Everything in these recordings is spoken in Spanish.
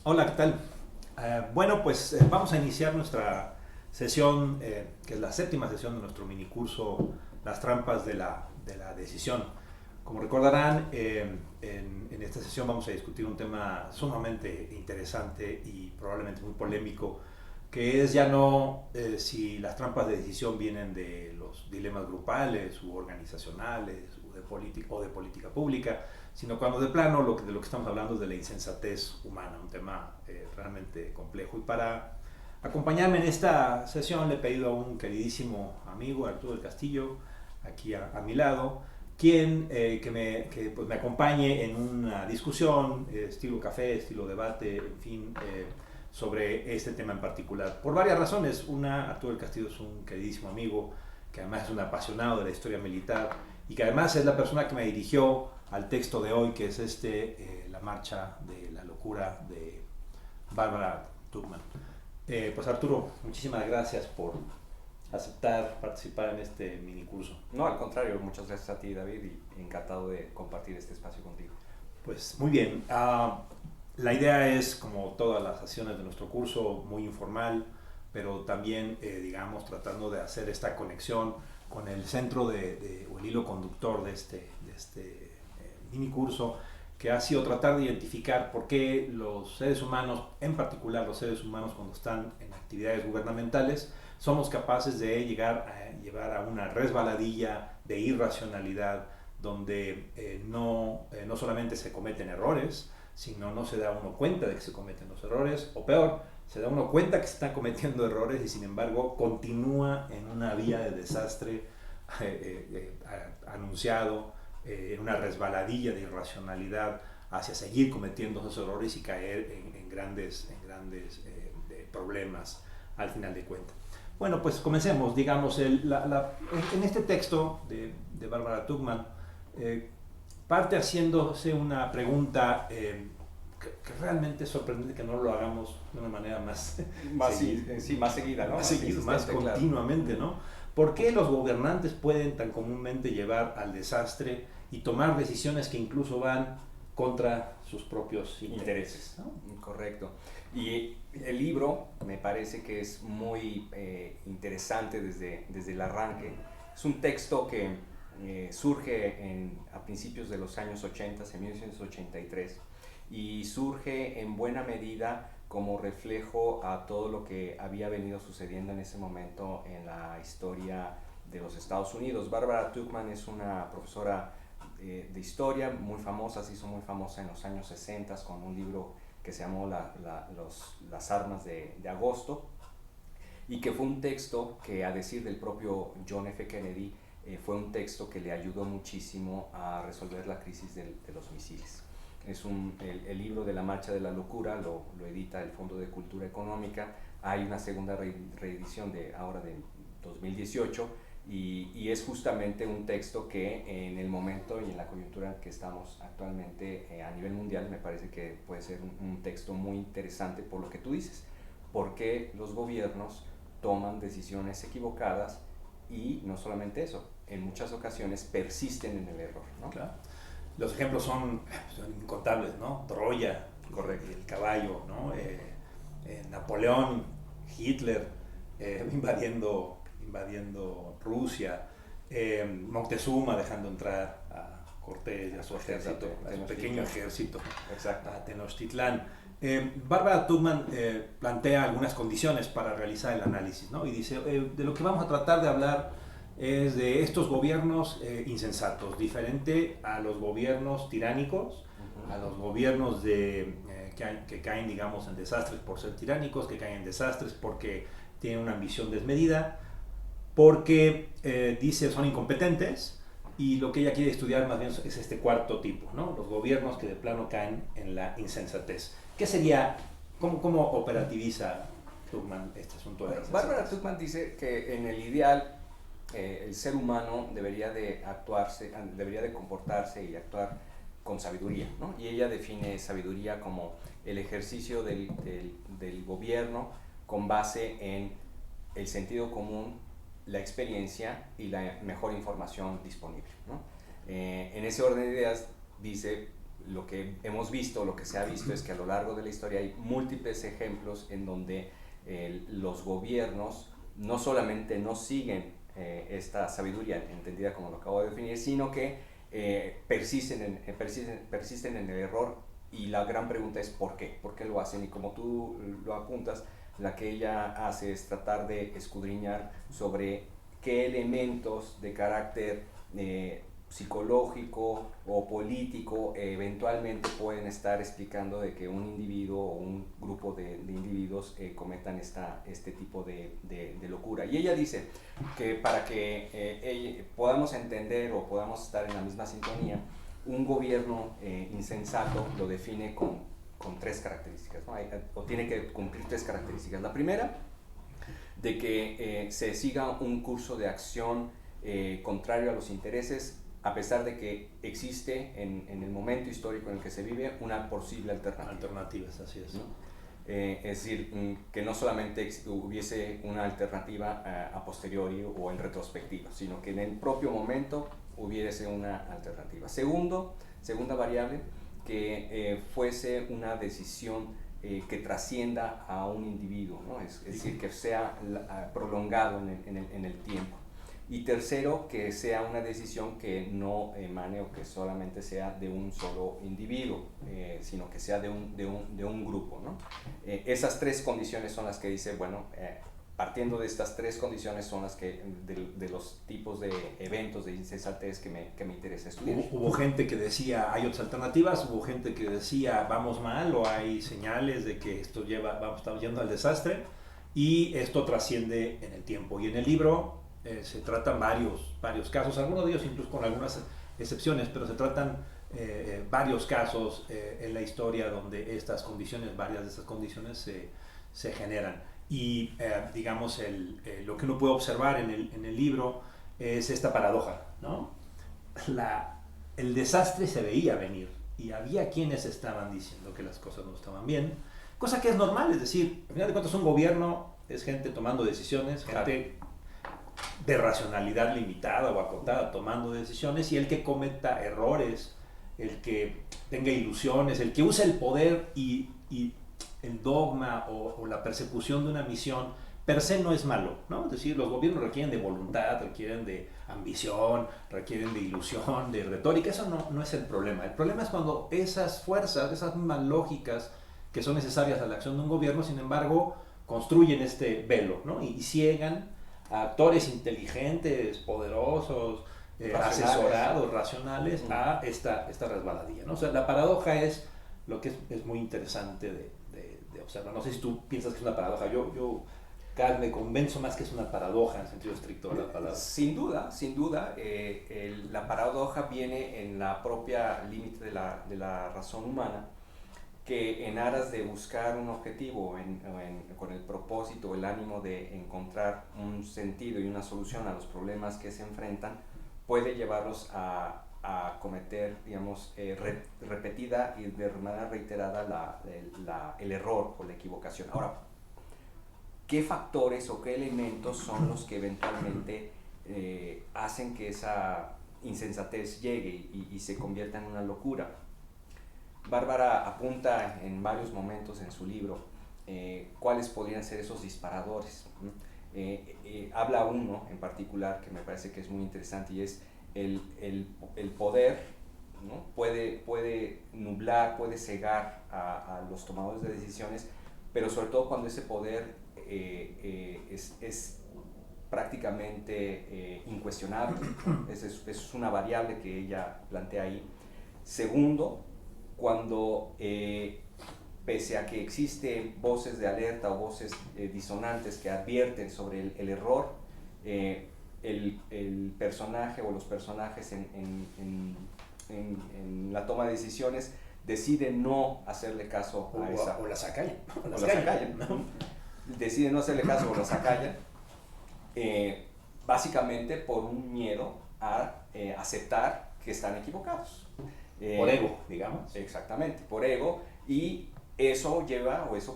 Hola, ¿qué tal? Bueno, pues vamos a iniciar nuestra sesión, que es la séptima sesión de nuestro minicurso Las trampas de la decisión. Como recordarán, en esta sesión vamos a discutir un tema sumamente interesante y probablemente muy polémico, que es ya no si las trampas de decisión vienen de los dilemas grupales u organizacionales o de política pública, sino cuando de plano de lo que estamos hablando es de la insensatez humana, un tema realmente complejo. Y para acompañarme en esta sesión le he pedido a un queridísimo amigo, Arturo del Castillo, aquí a mi lado, quien pues me acompañe en una discusión, estilo café, estilo debate, en fin, sobre este tema en particular. Por varias razones. Una, Arturo del Castillo es un queridísimo amigo, que además es un apasionado de la historia militar y que además es la persona que me dirigió al texto de hoy, que es La marcha de la locura de Barbara Tuchman. Pues Arturo, muchísimas gracias por aceptar participar en este mini curso. No, al contrario, muchas gracias a ti, David, y encantado de compartir este espacio contigo. Pues muy bien. La idea es, como todas las sesiones de nuestro curso, muy informal, pero también, digamos, tratando de hacer esta conexión con el centro o el hilo conductor de este mini curso, que ha sido tratar de identificar por qué los seres humanos, en particular los seres humanos cuando están en actividades gubernamentales, somos capaces de llevar a una resbaladilla de irracionalidad donde no solamente se cometen errores, sino no se da uno cuenta de que se cometen los errores, o peor, se da uno cuenta que se están cometiendo errores y sin embargo continúa en una vía de desastre anunciado, en una resbaladilla de irracionalidad hacia seguir cometiendo esos errores y caer en grandes problemas al final de cuentas. Bueno, pues comencemos. Digamos, en este texto de Barbara Tuchman, parte haciéndose una pregunta que realmente es sorprendente que no lo hagamos de una manera más Más seguida, ¿no? más continuamente, claro, ¿no? ¿Por qué los gobernantes pueden tan comúnmente llevar al desastre y tomar decisiones que incluso van contra sus propios intereses, ¿no? Correcto. Y el libro me parece que es muy interesante desde el arranque. Es un texto que surge a principios de los años 80, en 1983, y surge en buena medida como reflejo a todo lo que había venido sucediendo en ese momento en la historia de los Estados Unidos. Barbara Tuchman es una profesora de historia muy famosa, se hizo muy famosa en los años 60 con un libro que se llamó Las armas de agosto, y que fue un texto que, a decir del propio John F. Kennedy, fue un texto que le ayudó muchísimo a resolver la crisis de los misiles. El libro de La marcha de la locura lo edita el Fondo de Cultura Económica. Hay una segunda reedición ahora de 2018, y es justamente un texto que en el momento y en la coyuntura en que estamos actualmente a nivel mundial me parece que puede ser un texto muy interesante por lo que tú dices, porque los gobiernos toman decisiones equivocadas y no solamente eso, en muchas ocasiones persisten en el error, ¿no? Claro. Los ejemplos son incontables, ¿no? Troya, correcto, el caballo, ¿no? Napoleón, Hitler, invadiendo Rusia, Moctezuma dejando entrar a Cortés y a su ejército, a su pequeño ejército, a Tenochtitlán. Barbara Tuchman plantea algunas condiciones para realizar el análisis, ¿no? Y dice, de lo que vamos a tratar de hablar es de estos gobiernos insensatos, diferente a los gobiernos tiránicos, a los gobiernos que caen, digamos, en desastres por ser tiránicos, que caen en desastres porque tienen una ambición desmedida, porque dice son incompetentes, y lo que ella quiere estudiar más bien es este cuarto tipo, ¿no? Los gobiernos que de plano caen en la insensatez. ¿Qué sería, cómo operativiza Tuchman este asunto de la insensatez? Barbara Tuchman dice que en el ideal el ser humano debería de comportarse y actuar con sabiduría, ¿no? Y ella define sabiduría como el ejercicio del gobierno con base en el sentido común, la experiencia y la mejor información disponible, ¿no? En ese orden de ideas, dice, lo que hemos visto, lo que se ha visto es que a lo largo de la historia hay múltiples ejemplos en donde los gobiernos no solamente no siguen esta sabiduría entendida como lo acabo de definir, sino que persisten en el error, y la gran pregunta es ¿por qué? ¿Por qué lo hacen? Y como tú lo apuntas, la que ella hace es tratar de escudriñar sobre qué elementos de carácter psicológico o político eventualmente pueden estar explicando de que un individuo o un grupo de individuos cometan este tipo de locura. Y ella dice que para que podamos entender o podamos estar en la misma sintonía, un gobierno insensato lo define con tres características, ¿no? O tiene que cumplir tres características. La primera, de que se siga un curso de acción contrario a los intereses, a pesar de que existe en el momento histórico en el que se vive una posible alternativa. Alternativas, así es. ¿No? Es decir, que no solamente hubiese una alternativa a posteriori o en retrospectiva, sino que en el propio momento hubiese una alternativa. Segunda variable, que fuese una decisión que trascienda a un individuo, ¿no? Es decir, que sea prolongado en el tiempo. Y tercero, que sea una decisión que no emane o que solamente sea de un solo individuo, sino que sea de un grupo, ¿no? Esas tres condiciones son las que dice, bueno, partiendo de estas tres condiciones son las que, de los tipos de eventos de insensatez que me interesa estudiar. Hubo gente que decía, hay otras alternativas, hubo gente que decía, vamos mal, o hay señales de que esto estamos yendo al desastre, y esto trasciende en el tiempo. Y en el libro se tratan varios casos, algunos de ellos incluso con algunas excepciones, pero se tratan varios casos en la historia donde varias de estas condiciones se generan. Y digamos, lo que uno puede observar en el libro es esta paradoja, ¿no? El desastre se veía venir y había quienes estaban diciendo que las cosas no estaban bien, cosa que es normal, es decir, al final de cuentas un gobierno es gente tomando decisiones, gente de racionalidad limitada o acotada tomando decisiones, y el que cometa errores, el que tenga ilusiones, el que use el poder y el dogma o la persecución de una misión per se no es malo, ¿no? Es decir, los gobiernos requieren de voluntad, requieren de ambición, requieren de ilusión, de retórica. Eso no es el problema. El problema es cuando esas fuerzas, esas mismas lógicas que son necesarias a la acción de un gobierno, sin embargo, construyen este velo, ¿no? Y ciegan a actores inteligentes, poderosos, asesorados, racionales, a esta resbaladilla, ¿no? O sea, la paradoja es lo que es muy interesante de observar. No sé si tú piensas que es una paradoja. Yo cada vez me convenzo más que es una paradoja en el sentido estricto de la palabra. Sin duda, la paradoja viene en la propia límite de la razón humana, que en aras de buscar un objetivo, con el propósito, el ánimo de encontrar un sentido y una solución a los problemas que se enfrentan, puede llevarlos a cometer, digamos, repetida y de manera reiterada el error o la equivocación. Ahora, ¿qué factores o qué elementos son los que eventualmente hacen que esa insensatez llegue y se convierta en una locura? Bárbara apunta en varios momentos en su libro cuáles podrían ser esos disparadores. Habla uno en particular que me parece que es muy interesante, y es el poder, ¿no? Puede nublar, puede cegar a los tomadores de decisiones, pero sobre todo cuando ese poder es prácticamente incuestionable. Es una variable que ella plantea ahí. Segundo, cuando pese a que existen voces de alerta o voces disonantes que advierten sobre el error, el personaje o los personajes en la toma de decisiones deciden no hacerle caso a esa... O las acallan. ¿no? Deciden no hacerle caso o las acallan, básicamente por un miedo a aceptar que están equivocados. Por ego, digamos. Exactamente, por ego, y eso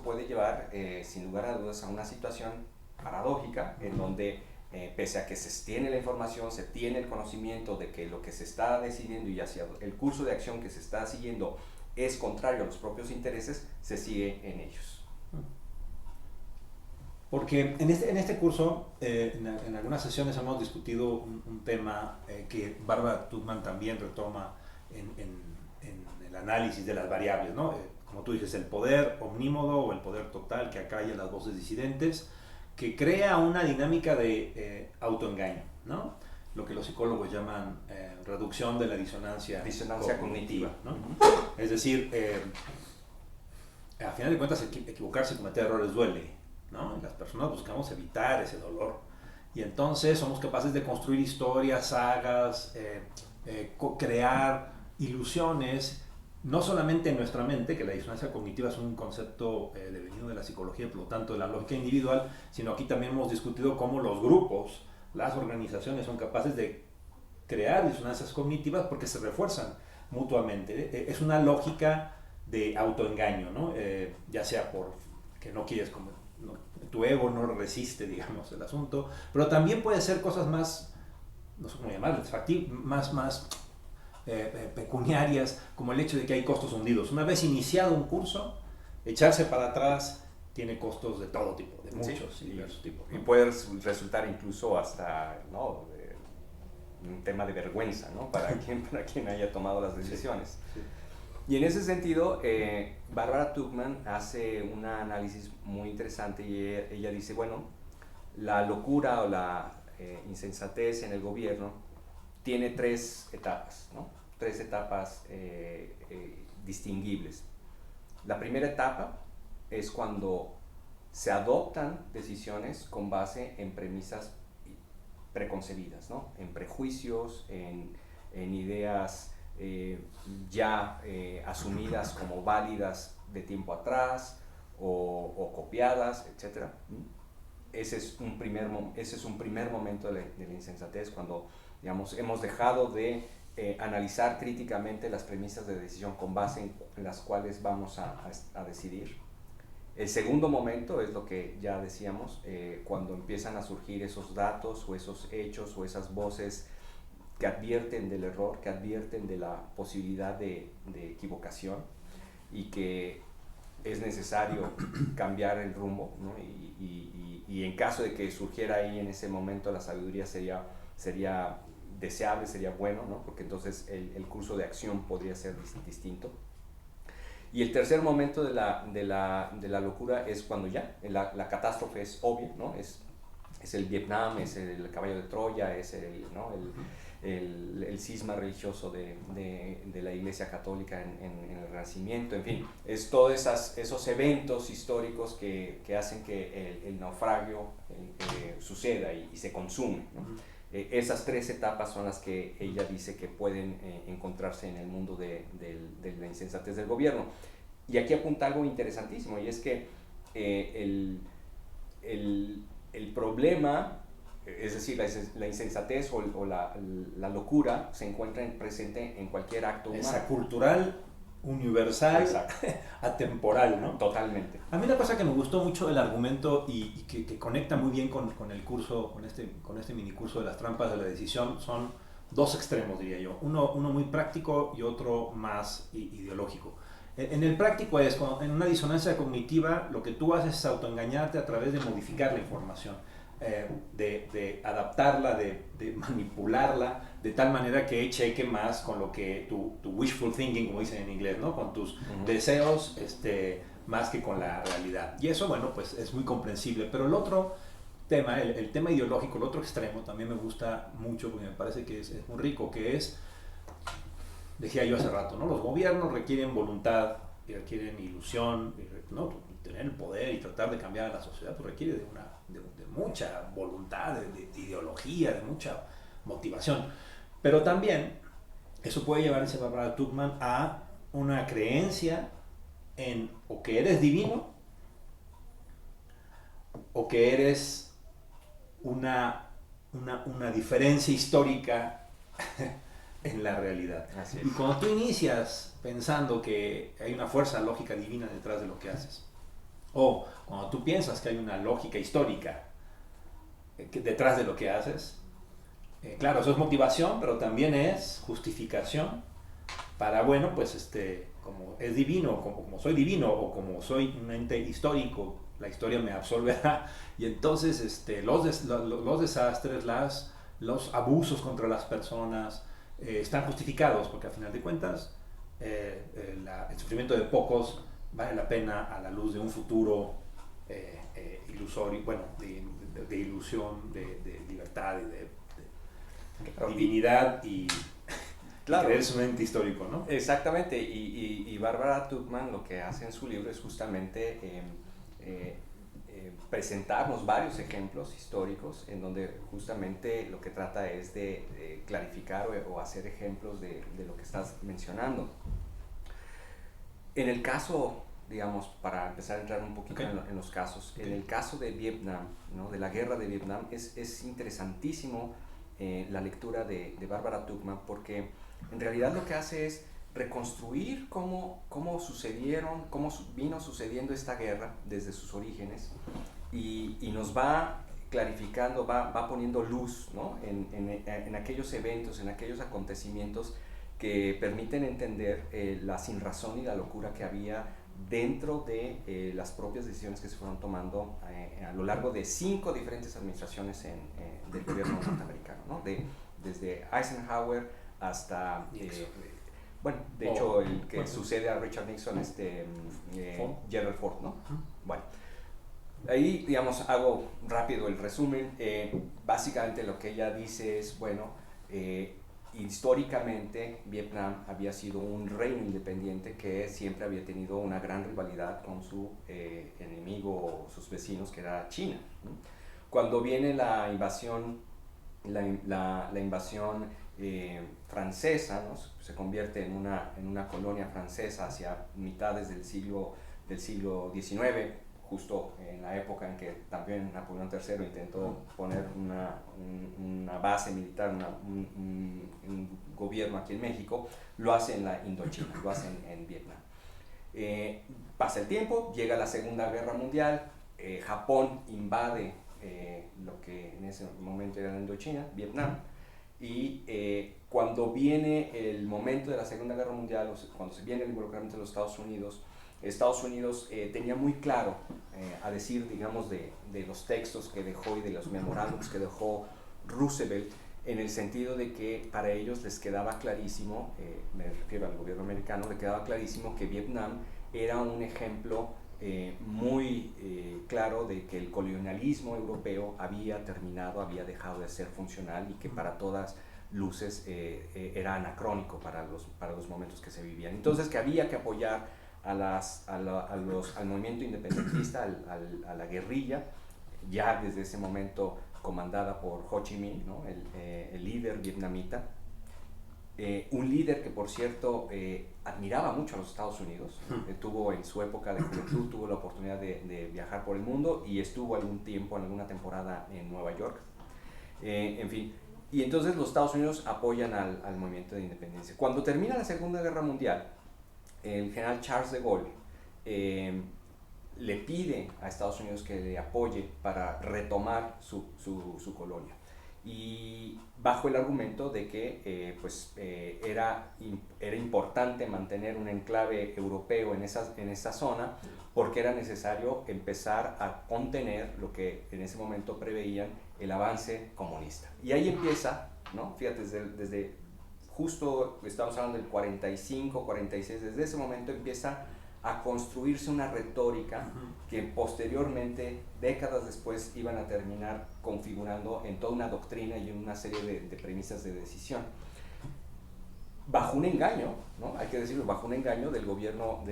puede llevar sin lugar a dudas a una situación paradójica en donde pese a que se tiene la información, se tiene el conocimiento de que lo que se está decidiendo y hacia el curso de acción que se está siguiendo es contrario a los propios intereses, se sigue en ellos. Porque en este curso, en algunas sesiones hemos discutido un tema que Barbara Tuchman también retoma en el análisis de las variables, ¿no? Como tú dices, el poder omnímodo o el poder total que acalla las voces disidentes, que crea una dinámica de autoengaño, ¿no? Lo que los psicólogos llaman reducción de la disonancia cognitiva, ¿no? Es decir, a final de cuentas equivocarse y cometer errores duele, ¿no? Y las personas buscamos evitar ese dolor y entonces somos capaces de construir historias, sagas, crear ilusiones, no solamente en nuestra mente, que la disonancia cognitiva es un concepto devenido de la psicología y por lo tanto de la lógica individual, sino aquí también hemos discutido cómo los grupos, las organizaciones son capaces de crear disonancias cognitivas porque se refuerzan mutuamente. Es una lógica de autoengaño, ¿no? Ya sea por que no quieres como no, tu ego no resiste, digamos, el asunto, pero también puede ser cosas más, no sé cómo llamarlas, más pecuniarias, como el hecho de que hay costos hundidos. Una vez iniciado un curso, echarse para atrás tiene costos de todo tipo, de muchos y diversos tipos, ¿no? Y puede resultar incluso hasta, ¿no?, un tema de vergüenza, ¿no?, para quien haya tomado las decisiones. Sí. Y en ese sentido, Barbara Tuchman hace un análisis muy interesante y ella dice, bueno, la locura o la insensatez en el gobierno tiene tres etapas, ¿no? Tres etapas distinguibles. La primera etapa es cuando se adoptan decisiones con base en premisas preconcebidas, ¿no? En prejuicios, en ideas ya asumidas como válidas de tiempo atrás o copiadas, etc. Ese es un primer momento de la insensatez, cuando, digamos, hemos dejado de analizar críticamente las premisas de decisión con base en las cuales vamos a decidir. El segundo momento es lo que ya decíamos, cuando empiezan a surgir esos datos o esos hechos o esas voces que advierten del error, que advierten de la posibilidad de equivocación y que es necesario cambiar el rumbo, ¿no? Y en caso de que surgiera ahí en ese momento la sabiduría sería deseable, sería bueno, ¿no? Porque entonces el curso de acción podría ser distinto. Y el tercer momento de la locura es cuando ya la catástrofe es obvia, ¿no? Es el Vietnam, es el caballo de Troya, es el cisma religioso de la Iglesia Católica en el Renacimiento, en fin, es todos esos eventos históricos que hacen que el naufragio suceda y se consume, ¿no? Esas tres etapas son las que ella dice que pueden encontrarse en el mundo de la insensatez del gobierno. Y aquí apunta algo interesantísimo, y es que el problema, es decir, la insensatez o la locura se encuentra presente en cualquier acto humano. Esa cultural, universal, atemporal, ¿no? Totalmente. A mí una cosa que me gustó mucho del argumento y que conecta muy bien con el curso, con este minicurso de las trampas de la decisión, son dos extremos, diría yo. Uno muy práctico y otro más ideológico. En el práctico es, en una disonancia cognitiva, lo que tú haces es autoengañarte a través de modificar la información, de adaptarla, de manipularla, de tal manera que cheque más con lo que tu wishful thinking, como dicen en inglés, ¿no? Con tus deseos, más que con la realidad. Y eso, bueno, pues es muy comprensible. Pero el otro tema, el tema ideológico, el otro extremo, también me gusta mucho porque me parece que es muy rico, que es, decía yo hace rato, ¿no? Los gobiernos requieren voluntad y requieren ilusión, ¿no? Tener el poder y tratar de cambiar a la sociedad pues requiere de mucha voluntad, de ideología, de mucha motivación. Pero también eso puede llevar, dice Barbara Tuchman, a una creencia en o que eres divino o que eres una diferencia histórica en la realidad. Así es. Y cuando tú inicias pensando que hay una fuerza lógica divina detrás de lo que haces, o cuando tú piensas que hay una lógica histórica detrás de lo que haces. Claro, eso es motivación, pero también es justificación para, bueno, pues como es divino, como soy divino o como soy un ente histórico, la historia me absolverá. Y entonces los desastres, los abusos contra las personas están justificados, porque al final de cuentas el sufrimiento de pocos vale la pena a la luz de un futuro ilusorio, bueno, de ilusión, de libertad y de divinidad y claro, creerse un ente histórico, ¿no? Exactamente, y Barbara Tuchman lo que hace en su libro es justamente presentarnos varios ejemplos históricos en donde justamente lo que trata es de clarificar o hacer ejemplos de lo que estás mencionando. En el caso, digamos, para empezar a entrar un poquito en los casos, en el caso de Vietnam, ¿no? De la guerra de Vietnam, es interesantísimo la lectura de Barbara Tuchman, porque en realidad lo que hace es reconstruir cómo vino sucediendo esta guerra desde sus orígenes y nos va clarificando, va poniendo luz, ¿no? en aquellos eventos, en aquellos acontecimientos que permiten entender la sinrazón y la locura que había dentro de las propias decisiones que se fueron tomando a lo largo de 5 diferentes administraciones del gobierno norteamericano, ¿no? Desde Eisenhower hasta, bueno, de hecho el que sucede a Richard Nixon, Gerald Ford, ¿no? Bueno, ahí, digamos, hago rápido el resumen. Básicamente lo que ella dice es, bueno, históricamente Vietnam había sido un reino independiente que siempre había tenido una gran rivalidad con su enemigo, sus vecinos, que era China, ¿no? Cuando viene la invasión francesa, ¿no? Se convierte en una colonia francesa hacia mitades del siglo XIX, justo en la época en que también Napoleón III intentó poner una base militar, un gobierno aquí en México. Lo hace en la Indochina, lo hace en Vietnam. Pasa el tiempo, llega la Segunda Guerra Mundial, Japón invade lo que en ese momento era la Indochina, Vietnam, y cuando viene el momento de la Segunda Guerra Mundial, cuando se viene el involucramiento de los Estados Unidos tenía muy claro, a decir, digamos, de los textos que dejó y de los memorándums que dejó Roosevelt, en el sentido de que para ellos les quedaba clarísimo, me refiero al gobierno americano, le quedaba clarísimo que Vietnam era un ejemplo muy claro de que el colonialismo europeo había terminado, había dejado de ser funcional y que para todas luces era anacrónico para los momentos que se vivían. Entonces que había que apoyar al movimiento independentista, a la guerrilla, ya desde ese momento comandada por Ho Chi Minh, ¿no? el líder vietnamita, un líder que por cierto admiraba mucho a los Estados Unidos. Tuvo en su época de juventud, tuvo la oportunidad de viajar por el mundo y estuvo algún tiempo, en alguna temporada en Nueva York, en fin. Y entonces los Estados Unidos apoyan al movimiento de independencia. Cuando termina la Segunda Guerra Mundial, el general Charles de Gaulle le pide a Estados Unidos que le apoye para retomar su colonia, y bajo el argumento de que era importante mantener un enclave europeo en esa zona, porque era necesario empezar a contener lo que en ese momento preveían el avance comunista. Y ahí empieza, ¿no? Fíjate, desde justo estamos hablando del 45, 46, desde ese momento empieza a construirse una retórica que posteriormente, décadas después, iban a terminar configurando en toda una doctrina y en una serie de premisas de decisión. Bajo un engaño, ¿no? Hay que decirlo, bajo un engaño del gobierno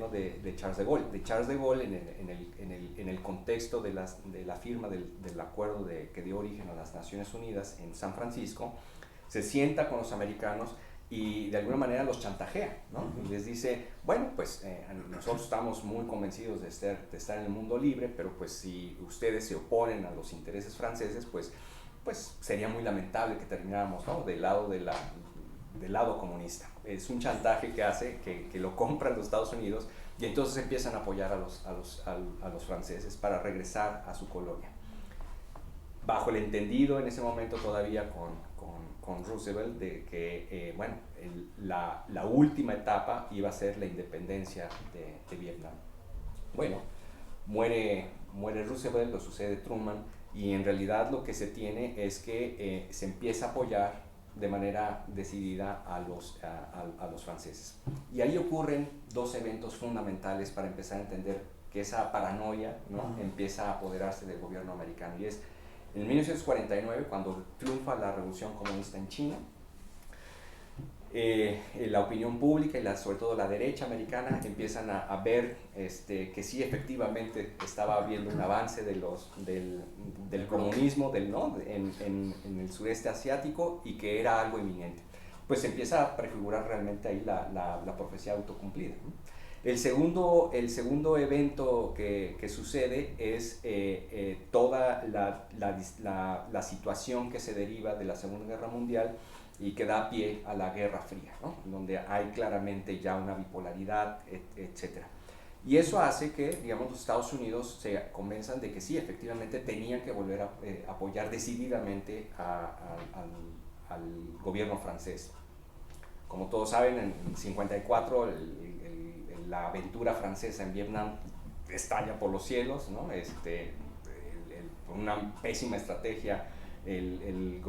de Charles de Gaulle. De Charles de Gaulle en el contexto de la firma del acuerdo que dio origen a las Naciones Unidas en San Francisco, se sienta con los americanos y de alguna manera los chantajea, ¿no? Y les dice, bueno, pues nosotros estamos muy convencidos de estar en el mundo libre, pero pues si ustedes se oponen a los intereses franceses, pues sería muy lamentable que termináramos, ¿no? del lado comunista. Es un chantaje que hace, que lo compran los Estados Unidos, y entonces empiezan a apoyar a los franceses para regresar a su colonia. bajo el entendido en ese momento todavía con Roosevelt de que bueno, la última etapa iba a ser la independencia de Vietnam. Bueno, muere Roosevelt, lo sucede Truman, y en realidad lo que se tiene es que se empieza a apoyar de manera decidida a los franceses. Y ahí ocurren dos eventos fundamentales para empezar a entender que esa paranoia, ¿no?, empieza a apoderarse del gobierno americano. Y es en 1949, cuando triunfa la revolución comunista en China, la opinión pública y sobre todo la derecha americana empiezan a ver que sí, efectivamente estaba habiendo un avance del comunismo ¿no?, en el sureste asiático, y que era algo inminente. Pues se empieza a prefigurar realmente ahí la profecía autocumplida, ¿no? El segundo evento que sucede es toda la situación que se deriva de la Segunda Guerra Mundial y que da pie a la Guerra Fría, ¿no?, donde hay claramente ya una bipolaridad, etc. Y eso hace que, digamos, los Estados Unidos se convenzan de que sí, efectivamente tenían que volver a apoyar decididamente al gobierno francés. Como todos saben, en 54 la aventura francesa en Vietnam estalla por los cielos, ¿no? Por una pésima estrategia, el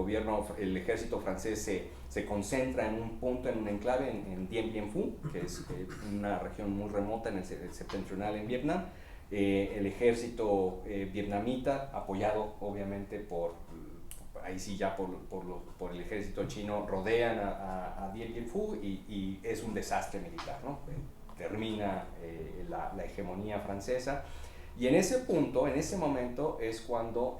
ejército francés se concentra en un punto, en un enclave en Dien Bien Phu, que es una región muy remota en el septentrional en Vietnam. El ejército vietnamita, apoyado obviamente ahí sí ya por el ejército chino, rodean a Dien Bien Phu y es un desastre militar, ¿no? Termina la hegemonía francesa, y en ese punto, en ese momento es cuando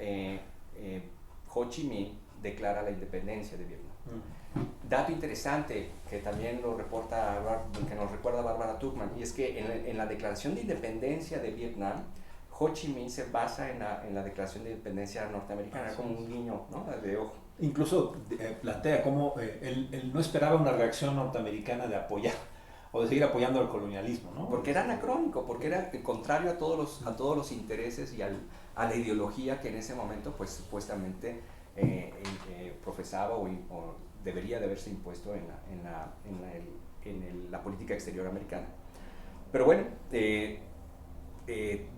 Ho Chi Minh declara la independencia de Vietnam. Dato interesante que también que nos recuerda Barbara Tuchman, y es que en la declaración de independencia de Vietnam, Ho Chi Minh se basa en la declaración de independencia norteamericana, como un guiño, ¿no?, de ojo. Incluso plantea cómo él no esperaba una reacción norteamericana de apoyar o de seguir apoyando al colonialismo, ¿no? Porque era anacrónico, porque era contrario a todos los intereses y a la ideología que en ese momento, pues, supuestamente profesaba o debería de haberse impuesto en la política exterior americana. Pero bueno,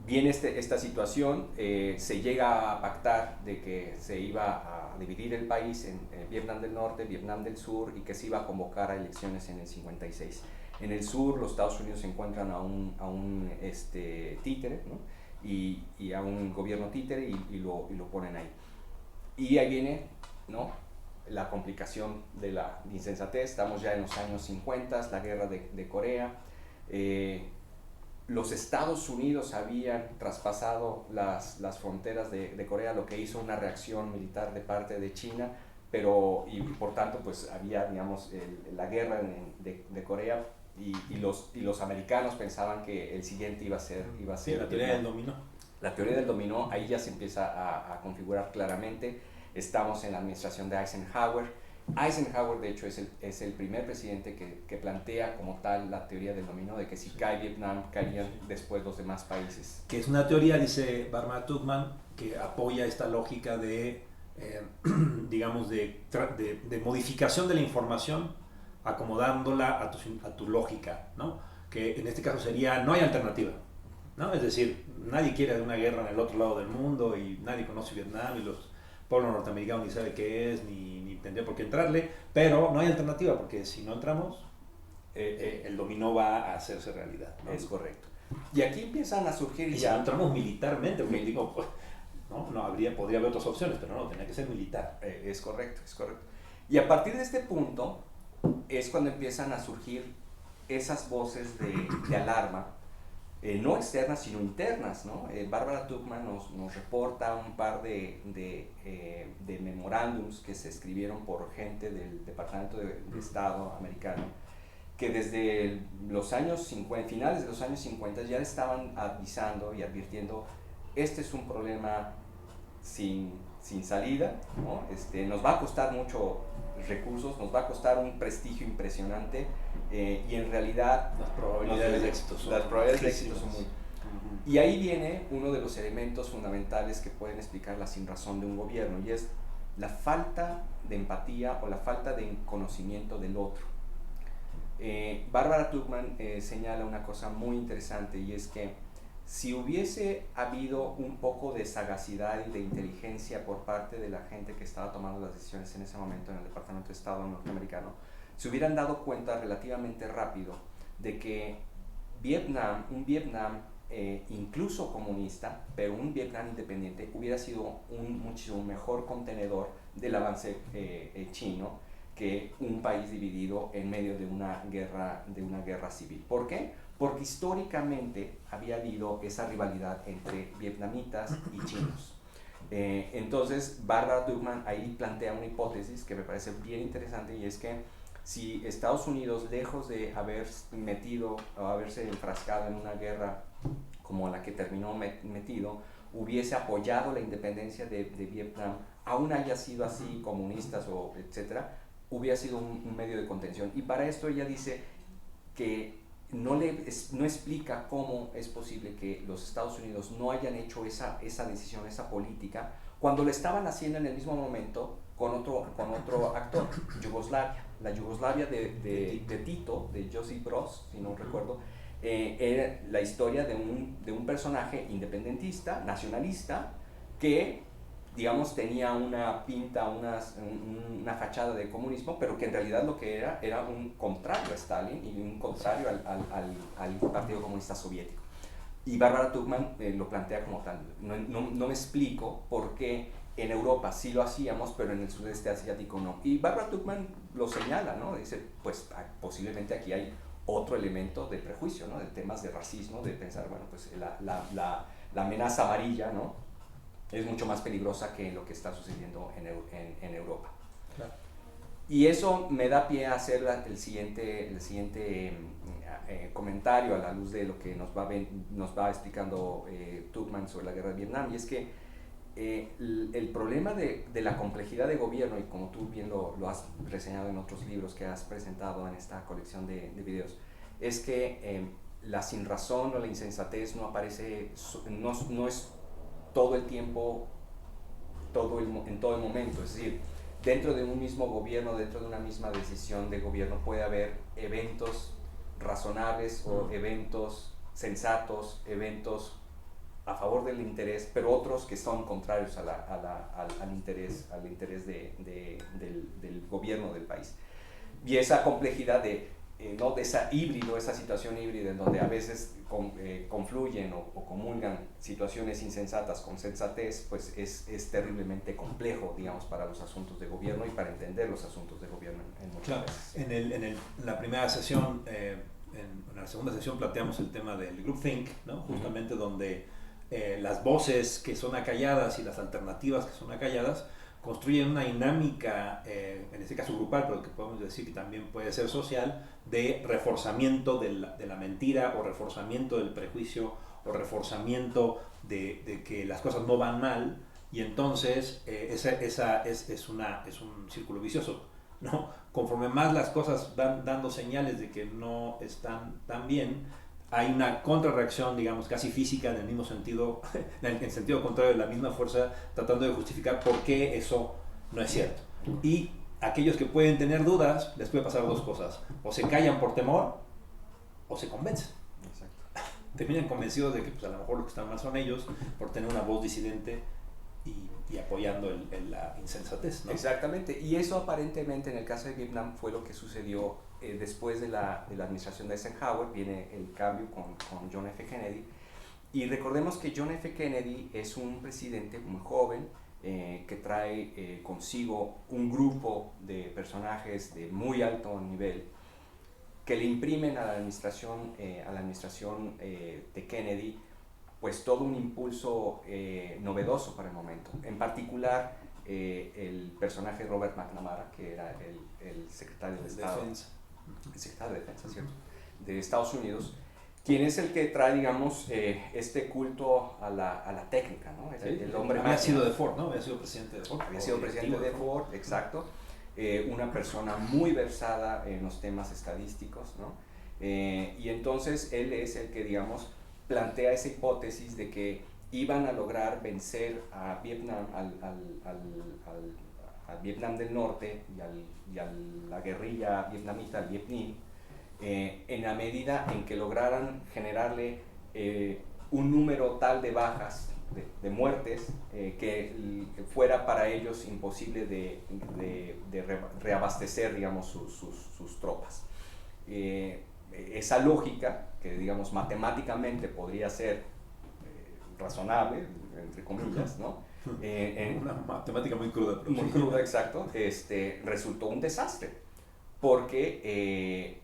viene esta situación, se llega a pactar de que se iba a dividir el país en Vietnam del Norte, Vietnam del Sur, y que se iba a convocar a elecciones en el 56. En el sur, los Estados Unidos se encuentran a un títere, ¿no?, y a un gobierno títere, y lo ponen ahí. Y ahí viene, ¿no?, la complicación de la insensatez. Estamos ya en los años 50, la guerra de Corea. Los Estados Unidos habían traspasado las fronteras de Corea, lo que hizo una reacción militar de parte de China, y por tanto, pues había, digamos, la guerra de Corea, y los americanos pensaban que el siguiente iba a ser sí, la teoría del dominó. La teoría del dominó, ahí ya se empieza a configurar claramente. Estamos en la administración de Eisenhower. Eisenhower, de hecho, es el primer presidente que plantea como tal la teoría del dominó, de que si cae Vietnam, caerían después los demás países. Que es una teoría, dice Barbara Tuchman, que apoya esta lógica de, digamos, de modificación de la información, acomodándola a tu lógica, ¿no? Que en este caso sería, no hay alternativa, ¿no? Es decir, nadie quiere una guerra en el otro lado del mundo, y nadie conoce Vietnam, y los pueblos norteamericanos ni sabe qué es, ni tendría por qué entrarle, pero no hay alternativa, porque si no entramos, el dominó va a hacerse realidad, ¿no? Es correcto. Y aquí empiezan a surgir y ya... si no entramos militarmente, porque digo, pues, podría haber otras opciones, pero no, tenía que ser militar. Es correcto, es correcto. Y a partir de este punto es cuando empiezan a surgir esas voces de alarma, no externas sino internas, ¿no? Barbara Tuchman nos reporta un par de memorándums que se escribieron por gente del Departamento de Estado americano, que desde los años 50, finales de los años 50, ya estaban avisando y advirtiendo: este es un problema sin salida, ¿no? Nos va a costar mucho recursos, nos va a costar un prestigio impresionante, y en realidad las probabilidades de éxito son muy... Y ahí viene uno de los elementos fundamentales que pueden explicar la sinrazón de un gobierno, y es la falta de empatía o la falta de conocimiento del otro. Barbara Tuchman señala una cosa muy interesante, y es que si hubiese habido un poco de sagacidad y de inteligencia por parte de la gente que estaba tomando las decisiones en ese momento en el Departamento de Estado norteamericano, se hubieran dado cuenta relativamente rápido de que un Vietnam incluso comunista, pero un Vietnam independiente, hubiera sido un muchísimo mejor contenedor del avance chino que un país dividido en medio de una guerra civil. ¿Por qué? Porque históricamente había habido esa rivalidad entre vietnamitas y chinos. Entonces, Barbara Tuchman ahí plantea una hipótesis que me parece bien interesante, y es que si Estados Unidos, lejos de haber metido o haberse enfrascado en una guerra como la que terminó metido, hubiese apoyado la independencia de Vietnam, aún haya sido así, comunistas o etcétera, hubiera sido un medio de contención. Y para esto ella dice que no explica cómo es posible que los Estados Unidos no hayan hecho esa decisión, esa política, cuando lo estaban haciendo en el mismo momento con otro actor, Yugoslavia. La Yugoslavia de Tito, de Josip Broz, si no recuerdo, era la historia de un personaje independentista, nacionalista, que, digamos, tenía una pinta, una fachada de comunismo, pero que en realidad lo que era un contrario a Stalin y un contrario al Partido Comunista Soviético. Y Barbara Tuchman lo plantea como tal. No me explico por qué en Europa sí lo hacíamos, pero en el sudeste asiático no. Y Barbara Tuchman lo señala, ¿no? Dice, pues posiblemente aquí hay otro elemento de prejuicio, ¿no? De temas de racismo, de pensar, bueno, pues la amenaza amarilla, ¿no? Es mucho más peligrosa que lo que está sucediendo en Europa. Claro. Y eso me da pie a hacer el siguiente comentario a la luz de lo que nos va explicando Tuchman sobre la guerra de Vietnam, y es que el problema de la complejidad de gobierno, y como tú bien lo has reseñado en otros libros que has presentado en esta colección de videos, es que la sinrazón o la insensatez no aparece, no es todo el tiempo, en todo el momento. Es decir, dentro de un mismo gobierno, dentro de una misma decisión de gobierno, puede haber eventos razonables o eventos sensatos, eventos a favor del interés, pero otros que son contrarios al interés del gobierno del país. Y esa complejidad de esa situación híbrida en donde a veces confluyen o comulgan situaciones insensatas con sensatez, pues es terriblemente complejo, digamos, para los asuntos de gobierno y para entender los asuntos de gobierno en muchas veces. En la primera sesión, en la segunda sesión planteamos el tema del groupthink, ¿no? Justamente donde las voces que son acalladas y las alternativas que son acalladas construyen una dinámica, en este caso grupal, pero que podemos decir que también puede ser social, de reforzamiento de la mentira, o reforzamiento del prejuicio, o reforzamiento de que las cosas no van mal, y entonces es un círculo vicioso, ¿no? Conforme más las cosas van dando señales de que no están tan bien, hay una contrarreacción, digamos, casi física, en el mismo sentido, en sentido contrario, de la misma fuerza, tratando de justificar por qué eso no es cierto. Y aquellos que pueden tener dudas, les puede pasar dos cosas: o se callan por temor, o se convencen. Exacto. Terminan convencidos de que pues, a lo mejor los que están mal son ellos, por tener una voz disidente y apoyando la insensatez, ¿no? Exactamente, y eso aparentemente en el caso de Vietnam fue lo que sucedió después de la administración de Eisenhower. Viene el cambio con John F. Kennedy, y recordemos que John F. Kennedy es un presidente muy joven, que trae consigo un grupo de personajes de muy alto nivel que le imprimen a la administración de Kennedy pues todo un impulso novedoso para el momento. En particular, el personaje Robert McNamara, que era el secretario de Estado, el secretario de Defensa, ¿cierto?, de Estados Unidos, quien es el que trae, digamos, este culto a la técnica, ¿no? El hombre había sido de Ford, ¿no? Había sido presidente de Ford. Había sido presidente de Ford, exacto. Una persona muy versada en los temas estadísticos, ¿no? Y entonces él es el que, digamos, plantea esa hipótesis de que iban a lograr vencer a Vietnam, al Vietnam del Norte y a la guerrilla vietnamita, al Viet Minh, en la medida en que lograran generarle un número tal de bajas, de muertes, que fuera para ellos imposible de reabastecer, digamos, sus tropas. Esa lógica, que digamos matemáticamente podría ser razonable, entre comillas, ¿no? Una matemática muy cruda. Muy cruda, exacto. Resultó un desastre, porque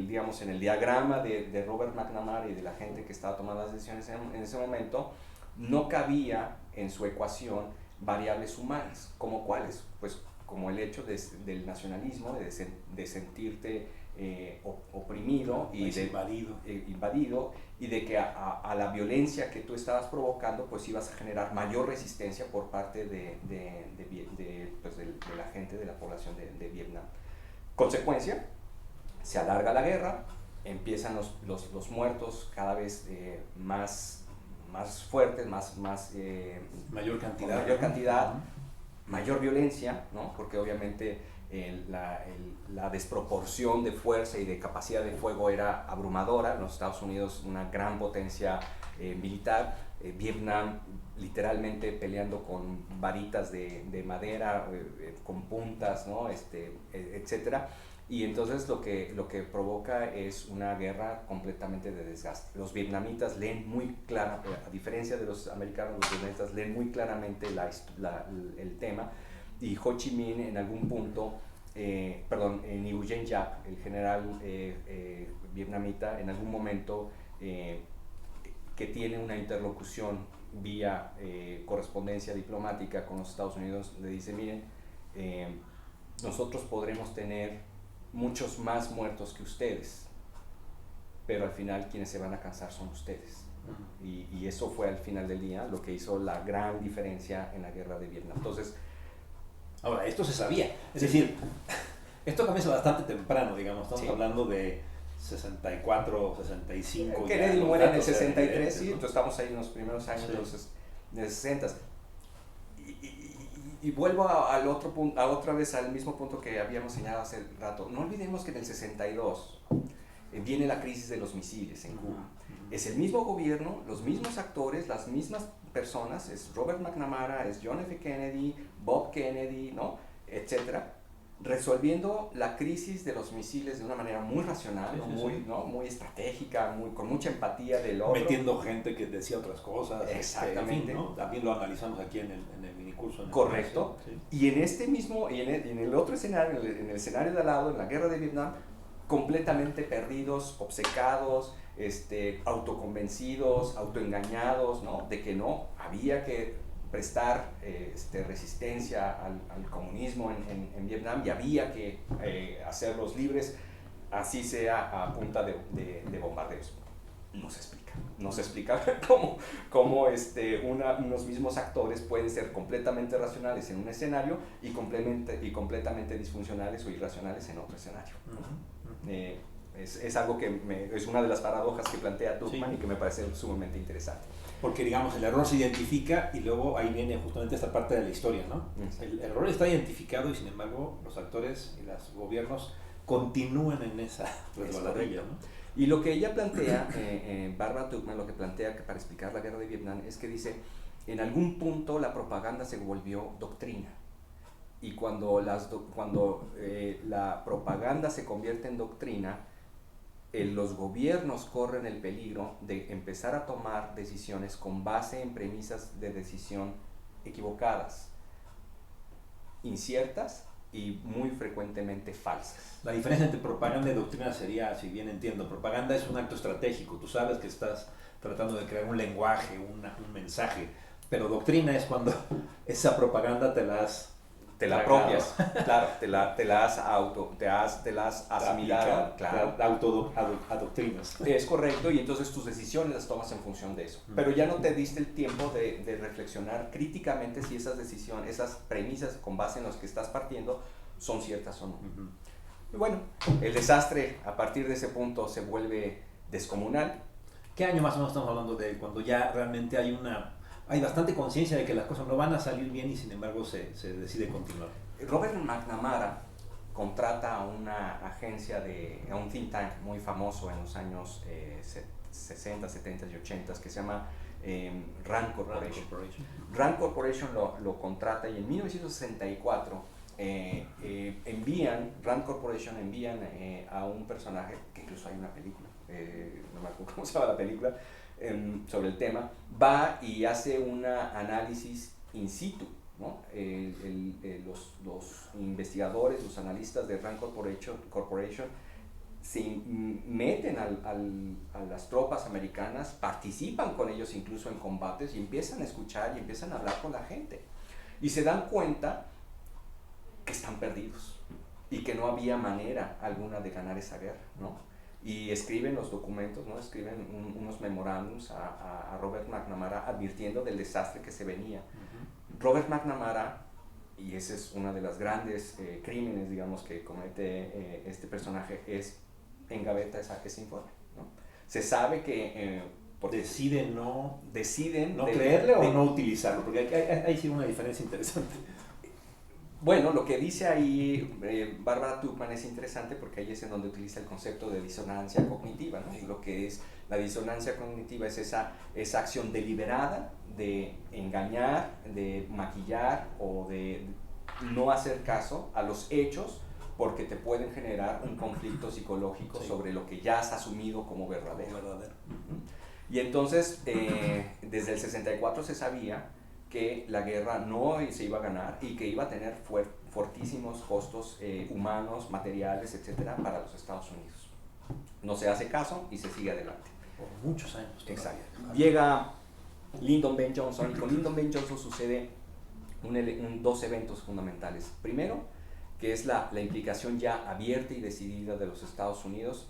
digamos, en el diagrama de Robert McNamara y de la gente que estaba tomando las decisiones en ese momento, no cabía en su ecuación variables humanas. ¿Como cuáles? Pues como el hecho del nacionalismo, de sentirte oprimido y invadido, y de que a la violencia que tú estabas provocando, pues ibas a generar mayor resistencia por parte de la gente, de la población de Vietnam. Consecuencia, se alarga la guerra, empiezan los muertos cada vez más fuertes, mayor cantidad, mayor violencia, ¿no? Porque obviamente la desproporción de fuerza y de capacidad de fuego era abrumadora. Los Estados Unidos, una gran potencia militar, Vietnam literalmente peleando con varitas de madera, con puntas, ¿no? Etcétera. Y entonces lo que provoca es una guerra completamente de desgaste. Los vietnamitas leen muy clara, a diferencia de los americanos, los vietnamitas leen muy claramente el tema, y Ho Chi Minh en algún punto, Nguyen Giap, el general vietnamita, en algún momento que tiene una interlocución vía correspondencia diplomática con los Estados Unidos, le dice: miren, nosotros podremos tener muchos más muertos que ustedes, pero al final quienes se van a cansar son ustedes. Y eso fue al final del día lo que hizo la gran diferencia en la guerra de Vietnam. Entonces, ahora, esto se sabía, es decir, esto comienza bastante temprano, digamos, estamos hablando de 64, 65. Kennedy muere en el 63, sí, entonces estamos ahí en los primeros años de los 60. Y vuelvo al otro punto, otra vez al mismo punto que habíamos señalado hace rato. No olvidemos que en el 62 viene la crisis de los misiles en Cuba. Es el mismo gobierno, los mismos actores, las mismas personas, es Robert McNamara, es John F. Kennedy, Bob Kennedy, ¿no? Etcétera, resolviendo la crisis de los misiles de una manera muy racional, muy estratégica, con mucha empatía del otro. Metiendo gente que decía otras cosas. Exactamente. ¿No? También lo analizamos aquí en el minicurso. Correcto. Y en este mismo, y en el otro escenario, en el escenario de al lado, en la guerra de Vietnam, completamente perdidos, obcecados, autoconvencidos, autoengañados, ¿no? De que no había que prestar resistencia al comunismo en Vietnam, y había que hacerlos libres, así sea a punta de bombardeos. No se explica cómo unos mismos actores pueden ser completamente racionales en un escenario y completamente disfuncionales o irracionales en otro escenario. Es algo que es una de las paradojas que plantea Tuchman y que me parece sumamente interesante. Porque, digamos, el error se identifica y luego ahí viene justamente esta parte de la historia, ¿no? El error está identificado y, sin embargo, los actores y los gobiernos continúan en esa resbaladilla, ¿no? Y lo que ella plantea, Barbara Tuchman, lo que plantea que para explicar la guerra de Vietnam es que dice: en algún punto la propaganda se volvió doctrina. Y cuando la propaganda se convierte en doctrina, los gobiernos corren el peligro de empezar a tomar decisiones con base en premisas de decisión equivocadas, inciertas y muy frecuentemente falsas. La diferencia entre propaganda y doctrina sería, si bien entiendo, propaganda es un acto estratégico, tú sabes que estás tratando de crear un lenguaje, un mensaje, pero doctrina es cuando esa propaganda te la apropias, claro, te la has asimilado, claro. Adoctrinas. Es correcto, y entonces tus decisiones las tomas en función de eso. Pero ya no te diste el tiempo de reflexionar críticamente si esas decisiones, esas premisas con base en las que estás partiendo son ciertas o no. Y bueno, el desastre a partir de ese punto se vuelve descomunal. ¿Qué año más o menos estamos hablando de cuando ya realmente hay bastante conciencia de que las cosas no van a salir bien y sin embargo se decide continuar? Robert McNamara contrata a una agencia, a un think tank muy famoso en los años 60, 70 y 80 que se llama Rand Corporation. Rand Corporation lo contrata y en 1964 Rand Corporation envían a un personaje, que incluso hay una película, no me acuerdo cómo se llama la película, sobre el tema, va y hace un análisis in situ, ¿no? Los investigadores, los analistas de Rand Corporation se meten a las tropas americanas, participan con ellos incluso en combates y empiezan a escuchar y empiezan a hablar con la gente. Y se dan cuenta que están perdidos y que no había manera alguna de ganar esa guerra, ¿no? Y escriben los documentos, ¿no? Escriben unos memorándums a Robert McNamara advirtiendo del desastre que se venía. Robert McNamara, y ese es uno de los grandes crímenes, digamos, que comete este personaje, es engaveta ese informe, ¿no? Se sabe que deciden no creerle o no utilizarlo, porque hay sí una diferencia interesante. Bueno, lo que dice ahí Barbara Tuchman es interesante porque ahí es en donde utiliza el concepto de disonancia cognitiva, ¿no? Sí. Lo que es la disonancia cognitiva es esa acción deliberada de engañar, de maquillar o de no hacer caso a los hechos porque te pueden generar un conflicto psicológico, sí, sobre lo que ya has asumido como verdadero. Y entonces, desde el 64 se sabía que la guerra no se iba a ganar y que iba a tener fortísimos costos humanos, materiales, etcétera, para los Estados Unidos. No se hace caso y se sigue adelante. Por muchos años. Exacto. Llega Lyndon B. Johnson y con Lyndon B. Johnson sucede dos eventos fundamentales. Primero, que es la implicación ya abierta y decidida de los Estados Unidos,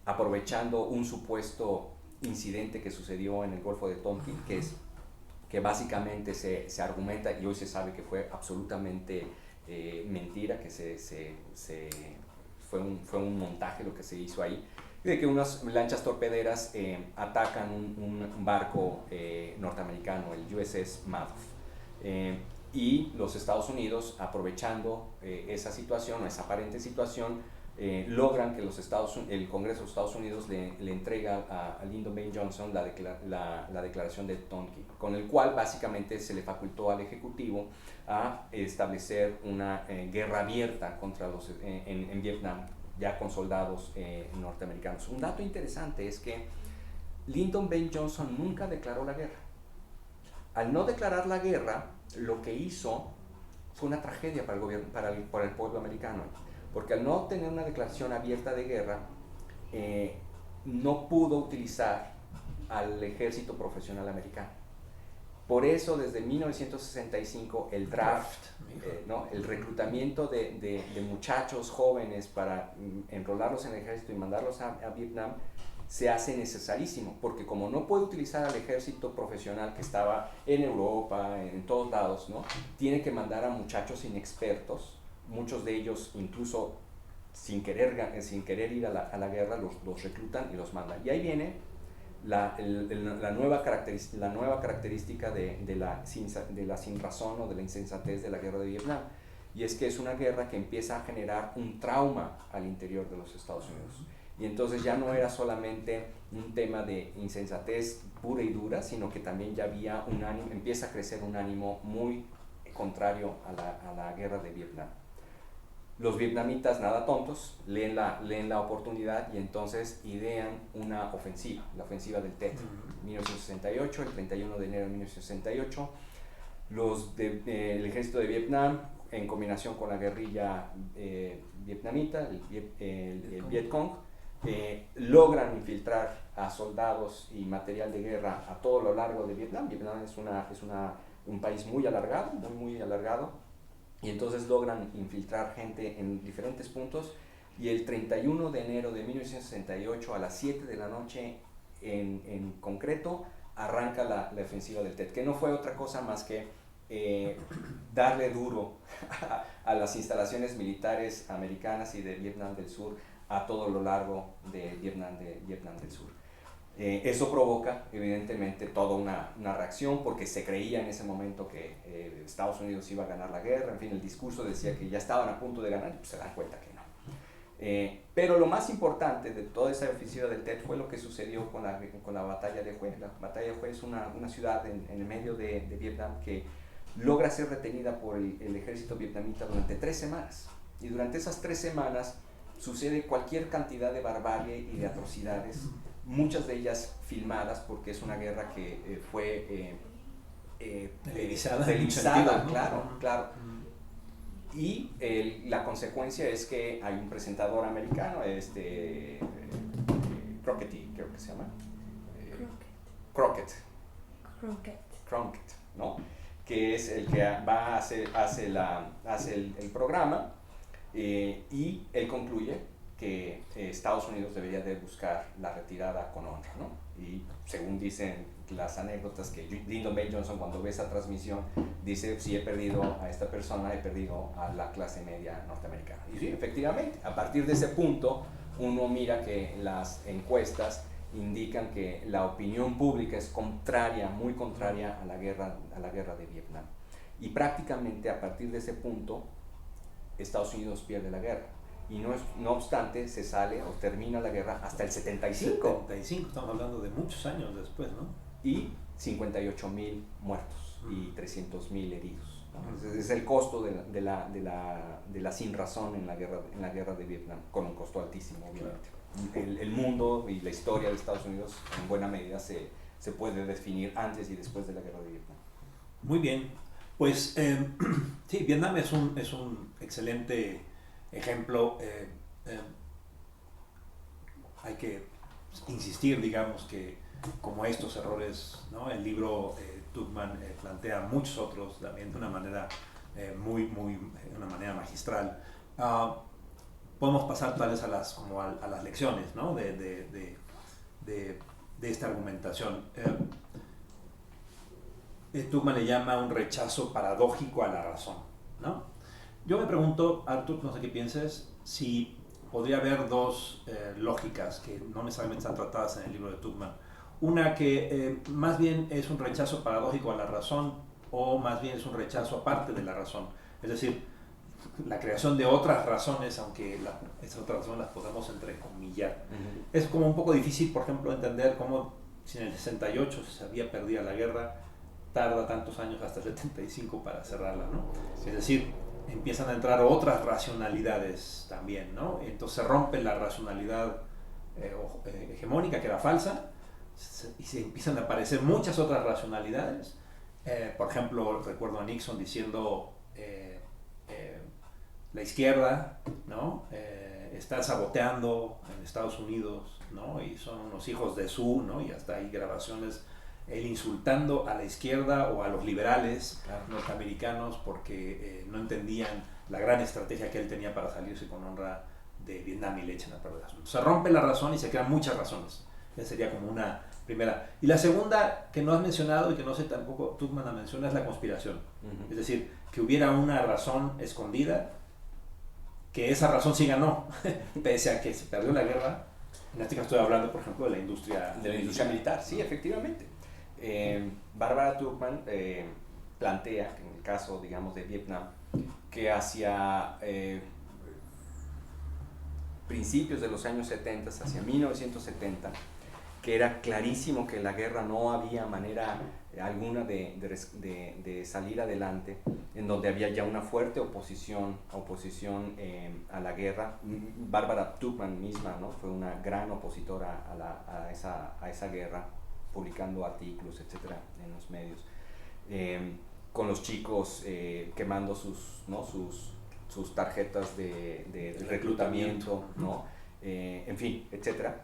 aprovechando un supuesto incidente que sucedió en el Golfo de Tonkin, que básicamente se argumenta, y hoy se sabe que fue absolutamente mentira, que fue un montaje lo que se hizo ahí, de que unas lanchas torpederas atacan un barco norteamericano, el USS Madoff. Y los Estados Unidos, aprovechando esa situación, esa aparente situación, logran que el Congreso de los Estados Unidos le entrega a Lyndon B. Johnson la declaración de Tonkin, con el cual básicamente se le facultó al Ejecutivo a establecer una guerra abierta contra en Vietnam, ya con soldados norteamericanos. Un dato interesante es que Lyndon B. Johnson nunca declaró la guerra. Al no declarar la guerra, lo que hizo fue una tragedia para el gobierno, para el pueblo americano, porque al no tener una declaración abierta de guerra, no pudo utilizar al ejército profesional americano. Por eso, desde 1965, el draft, ¿no? El reclutamiento de muchachos jóvenes para enrolarlos en el ejército y mandarlos a Vietnam, se hace necesarísimo, porque como no puede utilizar al ejército profesional que estaba en Europa, en todos lados, ¿no? Tiene que mandar a muchachos inexpertos, muchos de ellos incluso sin querer ir a la guerra, los reclutan y los mandan. Y ahí viene la nueva característica de la sinrazón o de la insensatez de la guerra de Vietnam, y es que es una guerra que empieza a generar un trauma al interior de los Estados Unidos. Y entonces ya no era solamente un tema de insensatez pura y dura, sino que también ya había empieza a crecer un ánimo muy contrario a la guerra de Vietnam. Los vietnamitas, nada tontos, leen la oportunidad y entonces idean una ofensiva, la ofensiva del Tet, 1968, el 31 de enero de 1968. El ejército de Vietnam, en combinación con la guerrilla vietnamita, el Viet Cong, logran infiltrar a soldados y material de guerra a todo lo largo de Vietnam. Vietnam es un país muy alargado, muy alargado, y entonces logran infiltrar gente en diferentes puntos, y el 31 de enero de 1968 a las 7 de la noche en concreto arranca la ofensiva del Tet, que no fue otra cosa más que darle duro a las instalaciones militares americanas y de Vietnam del Sur a todo lo largo de Vietnam del Sur. Eso provoca, evidentemente, toda una reacción, porque se creía en ese momento que Estados Unidos iba a ganar la guerra. En fin, el discurso decía que ya estaban a punto de ganar, y pues se dan cuenta que no. Pero lo más importante de toda esa ofensiva del Tet fue lo que sucedió con la batalla de Hue. La batalla de Hue es una ciudad en el medio de Vietnam que logra ser retenida por el ejército vietnamita durante 3 semanas. Y durante esas 3 semanas sucede cualquier cantidad de barbarie y de atrocidades, muchas de ellas filmadas, porque es una guerra que fue televisada, claro, claro. Y la consecuencia es que hay un presentador americano, Crockett, creo que se llama. Crockett, ¿no? Que es el que hace el programa, y él concluye que Estados Unidos debería de buscar la retirada con honra, ¿no? Y según dicen las anécdotas, que Lyndon B. Johnson, cuando ve esa transmisión, dice: si he perdido a esta persona, he perdido a la clase media norteamericana. Y sí, efectivamente, a partir de ese punto uno mira que las encuestas indican que la opinión pública es contraria, muy contraria a la guerra de Vietnam. Y prácticamente a partir de ese punto Estados Unidos pierde la guerra. Y no obstante, se sale o termina la guerra hasta el 75. 75, estamos hablando de muchos años después, ¿no? Y 58,000 muertos y 300,000 heridos, ¿no? Es el costo de la sinrazón en la guerra de Vietnam, con un costo altísimo, obviamente. Claro. El mundo y la historia de Estados Unidos, en buena medida, se puede definir antes y después de la guerra de Vietnam. Muy bien. Pues sí, Vietnam es un excelente ejemplo. Hay que insistir, digamos, que como estos errores, ¿no? El libro Tuchman plantea muchos otros también de una manera una manera magistral. Podemos pasar tal vez a las lecciones, ¿no? de esta argumentación. Tuchman le llama un rechazo paradójico a la razón, ¿no? Yo me pregunto, Artur, no sé qué pienses, si podría haber dos lógicas que no necesariamente están tratadas en el libro de Tuchman. Una que más bien es un rechazo paradójico a la razón, o más bien es un rechazo aparte de la razón. Es decir, la creación de otras razones, aunque esas otras razones las podemos entrecomillar. Es como un poco difícil, por ejemplo, entender cómo si en el 68 se había perdido la guerra, tarda tantos años hasta el 75 para cerrarla, ¿no? Sí. Es decir, empiezan a entrar otras racionalidades también, ¿no? Entonces se rompe la racionalidad hegemónica, que era falsa, y se empiezan a aparecer muchas otras racionalidades. Por ejemplo, recuerdo a Nixon diciendo la izquierda, ¿no? Está saboteando en Estados Unidos, ¿no? Y son unos hijos de su, ¿no? Y hasta hay grabaciones él insultando a la izquierda o a los liberales norteamericanos porque no entendían la gran estrategia que él tenía para salirse con honra de Vietnam y le echan a perder. Se rompe la razón y se crean muchas razones. Esa sería como una primera. Y la segunda, que no has mencionado y que no sé tampoco Tuchman la menciona, es la conspiración. Es decir, que hubiera una razón escondida, que esa razón sí ganó, pese a que se perdió la guerra. En este caso estoy hablando, por ejemplo, de la industria militar. Sí, efectivamente. Barbara Tuchman plantea, en el caso, digamos, de Vietnam, que hacia principios de los años 70, hacia 1970, que era clarísimo que la guerra no había manera alguna de salir adelante, en donde había ya una fuerte oposición a la guerra. Barbara Tuchman misma, ¿no? Fue una gran opositora a esa guerra, publicando artículos, etcétera, en los medios, con los chicos quemando sus tarjetas de reclutamiento, ¿no? En fin, etcétera.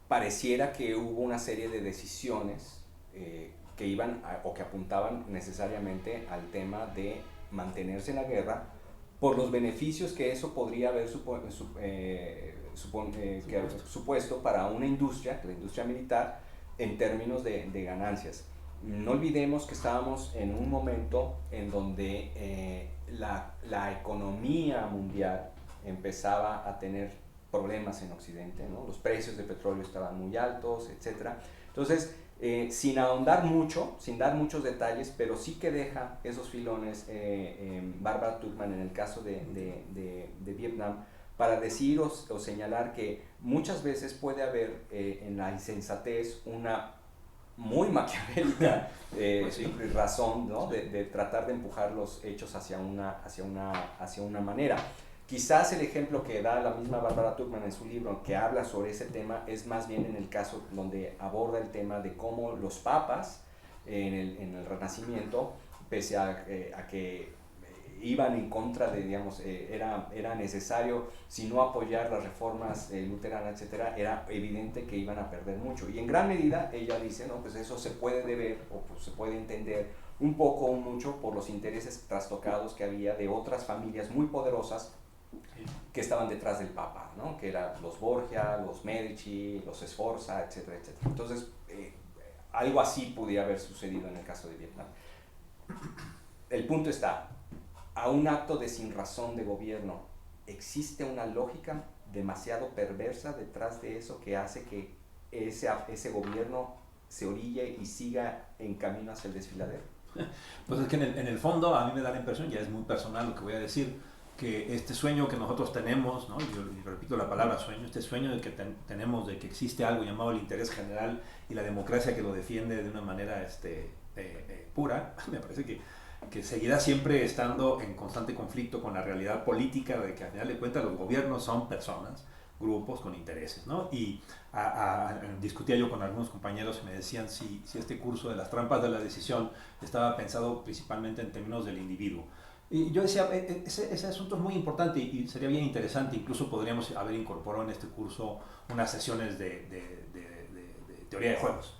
Pareciera que hubo una serie de decisiones que iban o que apuntaban necesariamente al tema de mantenerse en la guerra por los beneficios que eso podría haber supuesto para una industria, la industria militar, en términos de ganancias. No olvidemos que estábamos en un momento en donde la economía mundial empezaba a tener problemas en Occidente, ¿no? Los precios de petróleo estaban muy altos, etc. Entonces, sin ahondar mucho, sin dar muchos detalles, pero sí que deja esos filones Barbara Tuchman en el caso de Vietnam, para decir o señalar que muchas veces puede haber en la insensatez una muy maquiavélica Pues sí. razón, ¿no? de tratar de empujar los hechos hacia una manera. Quizás el ejemplo que da la misma Barbara Tuchman en su libro, que habla sobre ese tema, es más bien en el caso donde aborda el tema de cómo los papas en el Renacimiento, pese a que iban en contra de, digamos, era necesario, si no apoyar las reformas luteranas, etcétera, era evidente que iban a perder mucho. Y en gran medida ella dice, no, pues eso se puede deber o pues se puede entender un poco o mucho por los intereses trastocados que había de otras familias muy poderosas que estaban detrás del Papa, ¿no? Que eran los Borgia, los Medici, los Sforza, etcétera, etcétera. Entonces, algo así pudiera haber sucedido en el caso de Vietnam. El punto está, a un acto de sinrazón de gobierno, ¿existe una lógica demasiado perversa detrás de eso que hace que ese gobierno se orille y siga en camino hacia el desfiladero? Pues es que en el fondo a mí me da la impresión, ya es muy personal lo que voy a decir, que este sueño que nosotros tenemos, ¿no? Y repito la palabra sueño, este sueño de que tenemos de que existe algo llamado el interés general y la democracia que lo defiende de una manera pura, me parece que seguirá siempre estando en constante conflicto con la realidad política de que al final de cuentas los gobiernos son personas, grupos con intereses, ¿no? Y discutía yo con algunos compañeros y me decían si este curso de las trampas de la decisión estaba pensado principalmente en términos del individuo. Y yo decía, ese asunto es muy importante y sería bien interesante, incluso podríamos haber incorporado en este curso unas sesiones de teoría de juegos.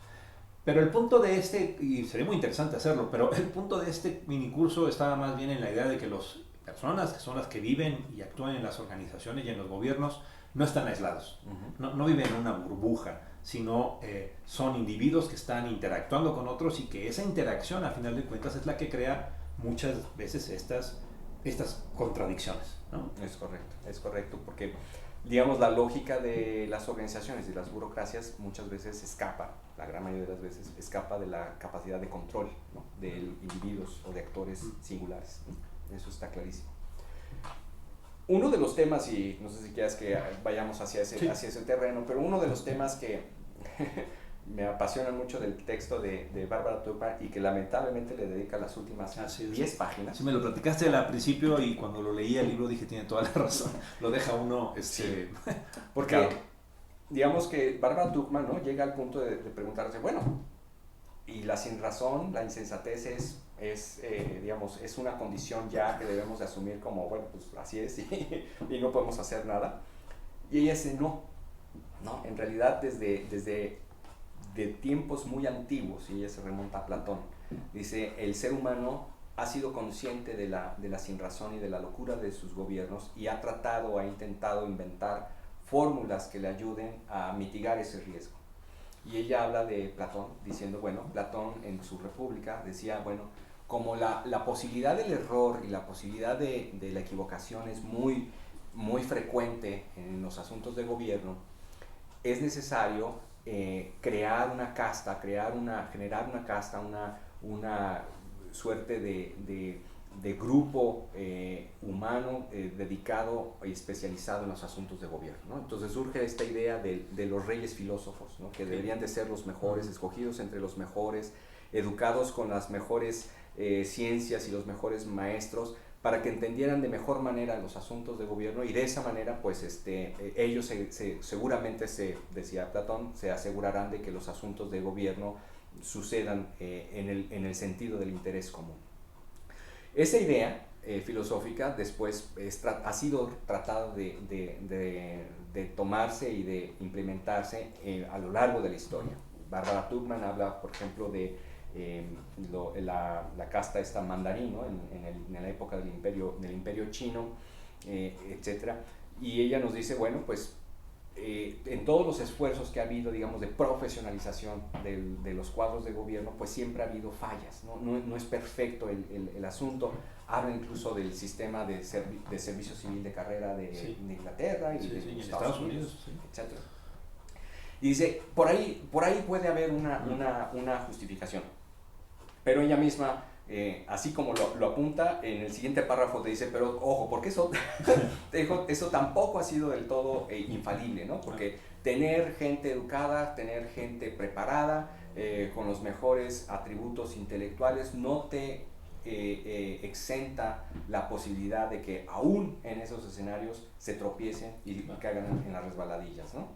Pero el punto de y sería muy interesante hacerlo, pero el punto de este minicurso estaba más bien en la idea de que las personas que son las que viven y actúan en las organizaciones y en los gobiernos no están aislados, no viven en una burbuja, sino son individuos que están interactuando con otros y que esa interacción, a final de cuentas, es la que crea muchas veces estas contradicciones, ¿no? Es correcto, porque digamos la lógica de las organizaciones y las burocracias muchas veces escapa, la gran mayoría de las veces escapa de la capacidad de control, ¿no? De individuos o de actores singulares, ¿no? Eso está clarísimo. Uno de los temas, y no sé si quieras que vayamos hacia ese terreno, pero uno de los temas que me apasiona mucho del texto de Barbara Tuchman y que lamentablemente le dedica las últimas 10 páginas. Sí, me lo platicaste al principio y cuando lo leí el libro dije, tiene toda la razón, lo deja uno... Sí. Porque claro, digamos que Barbara Tuchman, ¿no? Llega al punto de preguntarse, bueno, y la sinrazón, la insensatez digamos, es una condición ya que debemos de asumir como, bueno, pues así es y no podemos hacer nada. Y ella dice, no, en realidad desde de tiempos muy antiguos, y ella se remonta a Platón, dice, el ser humano ha sido consciente de la sinrazón y de la locura de sus gobiernos y ha intentado inventar fórmulas que le ayuden a mitigar ese riesgo. Y ella habla de Platón, diciendo, bueno, Platón en su República decía, bueno, como la posibilidad del error y la posibilidad de la equivocación es muy, muy frecuente en los asuntos de gobierno, es necesario crear una casta, generar una casta, una suerte de grupo humano dedicado y especializado en los asuntos de gobierno, ¿no? Entonces surge esta idea de los reyes filósofos, ¿no? Que deberían de ser los mejores, escogidos entre los mejores, educados con las mejores ciencias y los mejores maestros, para que entendieran de mejor manera los asuntos de gobierno y de esa manera pues ellos seguramente, decía Platón, se asegurarán de que los asuntos de gobierno sucedan en el sentido del interés común. Esa idea filosófica después ha sido tratada de tomarse y de implementarse a lo largo de la historia. Barbara Tuchman habla, por ejemplo, de la casta esta mandarín, ¿no? en la época del imperio chino, etc. Y ella nos dice, bueno, pues en todos los esfuerzos que ha habido, digamos, de profesionalización de los cuadros de gobierno, pues siempre ha habido fallas, no es perfecto el asunto, habla incluso del sistema de servicio civil de carrera de Inglaterra y de Estados Unidos, etc. Y dice, por ahí puede haber una justificación, pero ella misma, así como lo apunta, en el siguiente párrafo te dice, pero ojo, porque eso tampoco ha sido del todo infalible, ¿no? Porque tener gente educada, tener gente preparada, con los mejores atributos intelectuales, no te exenta la posibilidad de que aún en esos escenarios se tropiecen y caigan en las resbaladillas, ¿no?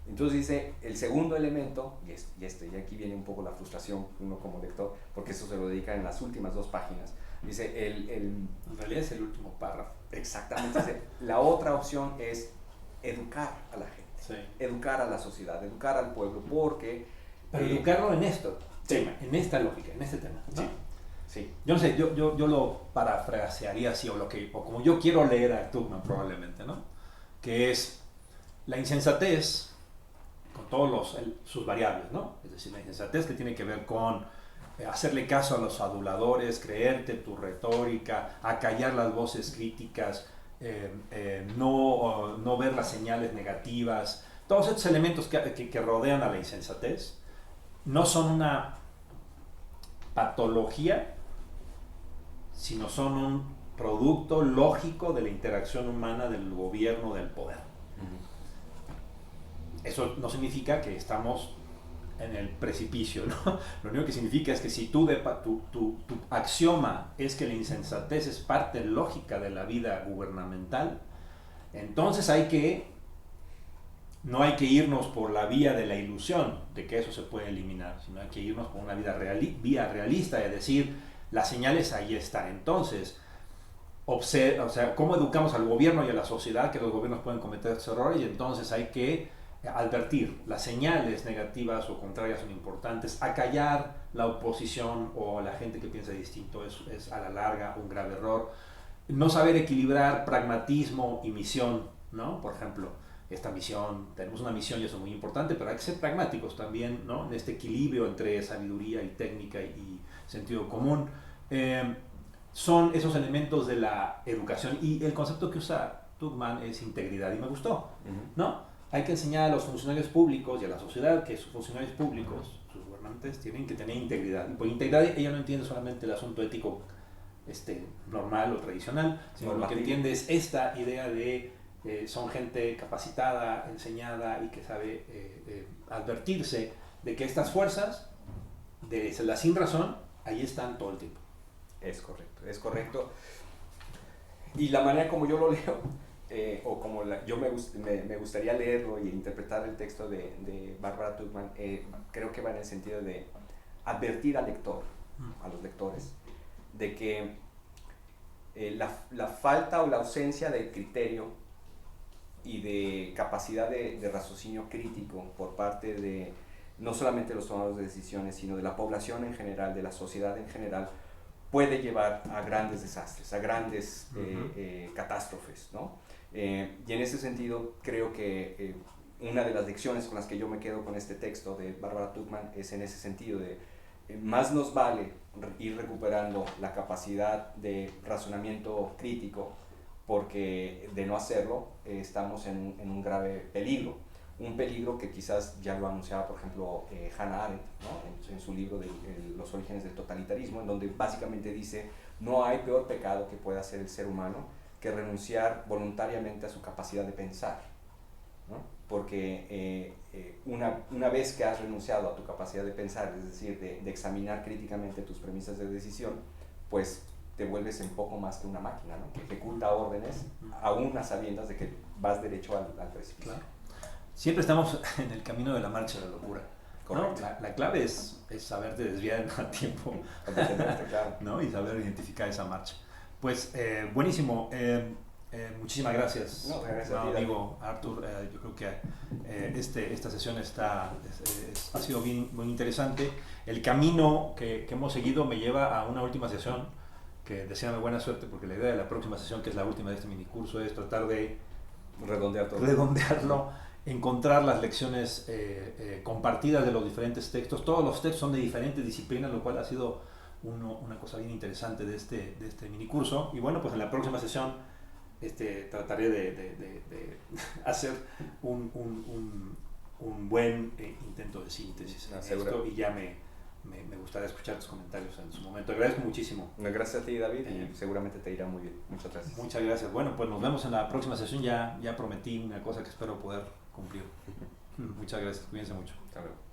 Entonces dice, el segundo elemento, y aquí viene un poco la frustración uno como lector, porque eso se lo dedica en las últimas 2 páginas, dice, en realidad es el último párrafo. Exactamente, dice, la otra opción es educar a la gente, educar a la sociedad, educar al pueblo, porque... Pero educarlo en esto, en esta lógica, en este tema, ¿no? Sí. Yo no sé, yo lo parafrasearía así, o como yo quiero leer a Tuckman probablemente, ¿no? Que es la insensatez con todos sus variables, ¿no? Es decir, la insensatez que tiene que ver con hacerle caso a los aduladores, creerte tu retórica, acallar las voces críticas, no ver las señales negativas. Todos estos elementos que rodean a la insensatez no son una patología, sino son un producto lógico de la interacción humana del gobierno, del poder. Eso no significa que estamos en el precipicio, ¿no? Lo único que significa es que si tu axioma es que la insensatez es parte lógica de la vida gubernamental, entonces no hay que irnos por la vía de la ilusión de que eso se puede eliminar, sino hay que irnos por una vía realista, es decir, las señales ahí están. Entonces, ¿cómo educamos al gobierno y a la sociedad que los gobiernos pueden cometer estos errores? Y entonces hay que advertir, las señales negativas o contrarias son importantes, acallar la oposición o la gente que piensa distinto es a la larga un grave error. No saber equilibrar pragmatismo y misión, ¿no? Por ejemplo, tenemos una misión y eso es muy importante, pero hay que ser pragmáticos también, ¿no? En este equilibrio entre sabiduría y técnica y sentido común. Son esos elementos de la educación, y el concepto que usa Tuckman es integridad, y me gustó, ¿no? Hay que enseñar a los funcionarios públicos y a la sociedad que sus funcionarios públicos, sus gobernantes, tienen que tener integridad. Y por integridad ella no entiende solamente el asunto ético normal o tradicional, sino lo que entiende es esta idea de son gente capacitada, enseñada y que sabe advertirse de que estas fuerzas de la sin razón ahí están todo el tiempo. Es correcto. Y la manera como yo lo leo, o como me gustaría leerlo y interpretar el texto de Barbara Tuckman, creo que va en el sentido de advertir al lector, a los lectores, de que la falta o la ausencia de criterio y de capacidad de raciocinio crítico por parte de no solamente los tomadores de decisiones, sino de la población en general, de la sociedad en general, puede llevar a grandes desastres, a grandes catástrofes, ¿no? Y en ese sentido creo que una de las lecciones con las que yo me quedo con este texto de Barbara Tuckman es en ese sentido de más nos vale ir recuperando la capacidad de razonamiento crítico, porque de no hacerlo estamos en un grave peligro, un peligro que quizás ya lo anunciaba por ejemplo Hannah Arendt, ¿no? en su libro de Los orígenes del totalitarismo, en donde básicamente dice no hay peor pecado que pueda hacer el ser humano que renunciar voluntariamente a su capacidad de pensar, ¿no? Porque una vez que has renunciado a tu capacidad de pensar, es decir, de examinar críticamente tus premisas de decisión, pues te vuelves en poco más que una máquina, ¿no? Que ejecuta órdenes aún a sabiendas de que vas derecho al precipicio. Claro. Siempre estamos en el camino de la marcha de la locura. Correcto. ¿No? La clave es saberte desviar a tiempo, claro. ¿no? Y saber identificar esa marcha. Pues buenísimo. Muchísimas gracias, gracias a ti, amigo Arthur. Yo creo que esta sesión ha sido muy interesante. El camino que hemos seguido me lleva a una última sesión, que deseame buena suerte, porque la idea de la próxima sesión, que es la última de este minicurso, es tratar de redondearlo, encontrar las lecciones compartidas de los diferentes textos. Todos los textos son de diferentes disciplinas, lo cual ha sido una cosa bien interesante de este minicurso. Y bueno, pues en la próxima sesión trataré de hacer un buen intento de síntesis en esto, y ya me gustaría escuchar tus comentarios en su momento. Te agradezco muchísimo. Gracias a ti, David, y seguramente te irá muy bien. Muchas gracias. Muchas gracias. Bueno, pues nos vemos en la próxima sesión. Ya prometí una cosa que espero poder cumplir. Muchas gracias. Cuídense mucho. Hasta luego.